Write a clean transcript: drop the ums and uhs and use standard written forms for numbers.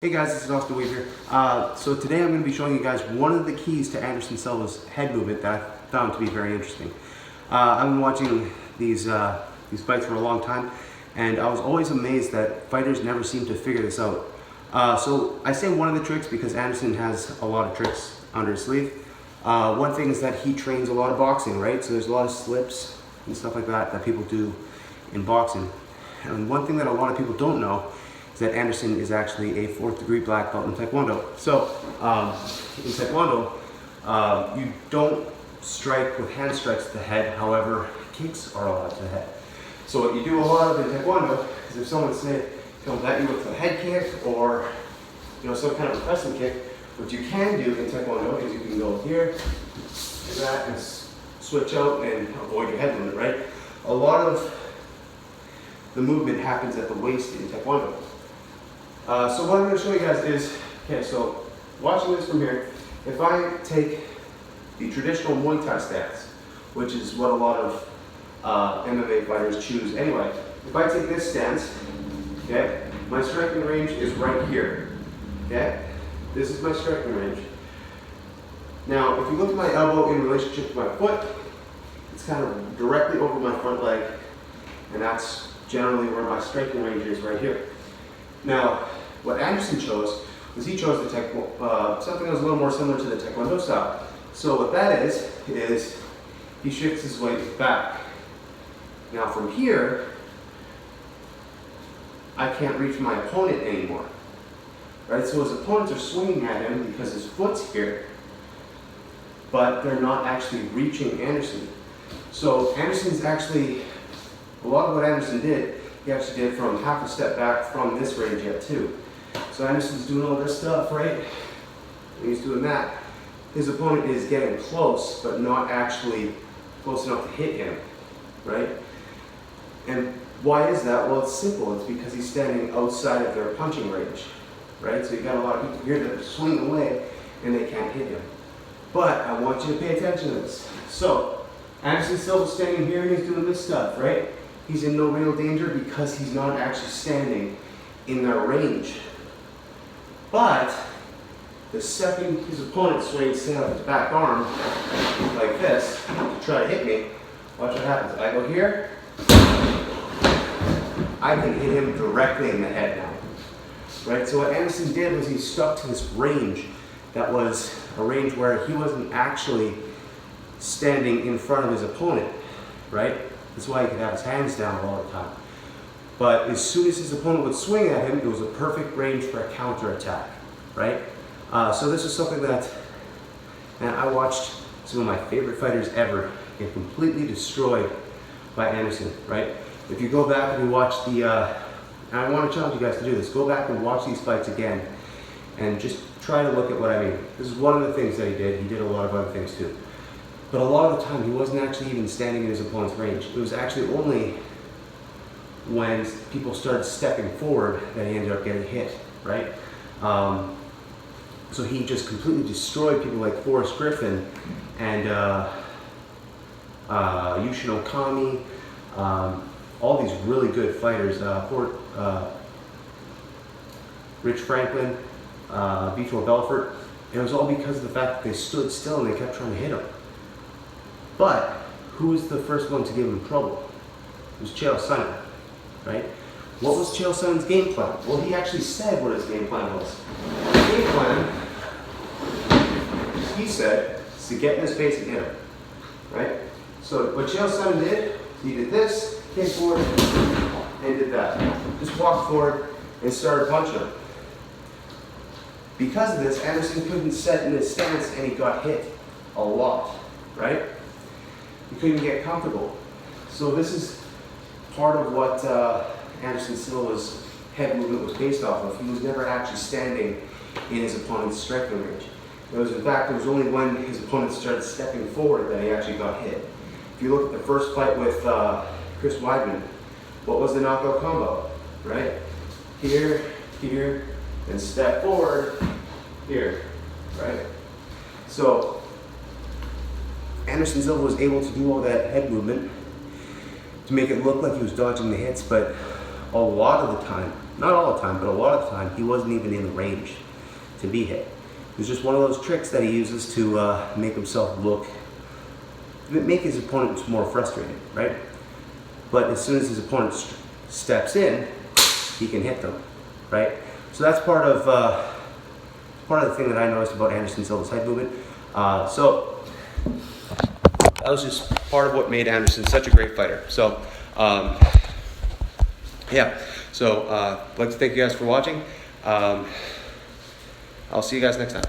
Hey guys, this is Austin Weaver here. So today I'm going to be showing you guys one of the keys to Anderson Silva's head movement that I found to be very interesting. I've been watching these fights for a long time, and I was always amazed that fighters never seem to figure this out. So I say one of the tricks because Anderson has a lot of tricks under his sleeve. One thing is that he trains a lot of boxing, right? So there's a lot of slips and stuff like that people do in boxing. And one thing that a lot of people don't know that Anderson is actually a 4th degree black belt in Taekwondo. So in Taekwondo, you don't strike with hand strikes to the head, however, kicks are allowed to the head. So what you do a lot of in Taekwondo is if someone comes at you with a head kick or some kind of pressing kick, what you can do in Taekwondo is you can go here, like that, and switch out and avoid your head movement, right? A lot of the movement happens at the waist in Taekwondo. So what I'm going to show you guys is, so watching this from here, if I take the traditional Muay Thai stance, which is what a lot of MMA fighters choose anyway, if I take this stance, my striking range is right here, This is my striking range. Now, if you look at my elbow in relationship to my foot, it's kind of directly over my front leg, and that's generally where my striking range is, right here. Now, what Anderson chose was he chose something that was a little more similar to the Taekwondo style. So what that is he shifts his weight back. Now from here, I can't reach my opponent anymore. Right? So his opponents are swinging at him because his foot's here, but they're not actually reaching Anderson. So Anderson's actually, a lot of what Anderson did, he actually did from half a step back from this range yet too. So Anderson's doing all this stuff, right? And he's doing that. His opponent is getting close, but not actually close enough to hit him, right? And why is that? Well, it's simple. It's because he's standing outside of their punching range, right? So you got a lot of people here that are swinging away and they can't hit him. But I want you to pay attention to this. So Anderson Silva's standing here and he's doing this stuff, right? He's in no real danger because he's not actually standing in their range. But the second his opponent swings set up his back arm like this to try to hit me, watch what happens. I go here, I can hit him directly in the head now. Right? So what Anderson did was he stuck to this range that was a range where he wasn't actually standing in front of his opponent, right? That's why he could have his hands down all the time. But as soon as his opponent would swing at him, it was a perfect range for a counterattack, right? So this is something that, man, I watched some of my favorite fighters ever get completely destroyed by Anderson, right? If you go back and you watch and I want to challenge you guys to do this, go back and watch these fights again and just try to look at what I mean. This is one of the things that he did. He did a lot of other things too. But a lot of the time, he wasn't actually even standing in his opponent's range. It was actually only when people started stepping forward that he ended up getting hit, right? So he just completely destroyed people like Forrest Griffin and Yushin Okami, all these really good fighters, Rich Franklin, Vitor Belfort. It was all because of the fact that they stood still and they kept trying to hit him. But who was the first one to give him trouble? It was Chael Sonnen, right? What was Chael Sonnen's game plan? Well, he actually said what his game plan was. His game plan, he said, is to get in his face and hit him, right? So what Chael Sonnen did, he did this, came forward, and did that. Just walked forward and started punching him. Because of this, Anderson couldn't set in his stance and he got hit a lot, right? He couldn't get comfortable. So this is part of what Anderson Silva's head movement was based off of. He was never actually standing in his opponent's striking range. It was, in fact, it was only when his opponent started stepping forward that he actually got hit. If you look at the first fight with Chris Weidman, what was the knockout combo, right? Here, here, and step forward, here, right? So Anderson Silva was able to do all that head movement to make it look like he was dodging the hits, but a lot of the time not all the time, but a lot of the time, he wasn't even in the range to be hit. It was just one of those tricks that he uses to make himself make his opponents more frustrated, right? But as soon as his opponent steps in, he can hit them, right? So that's part of the thing that I noticed about Anderson Silva's head movement. So that was just part of what made Anderson such a great fighter. So yeah, so I'd like to thank you guys for watching. I'll see you guys next time.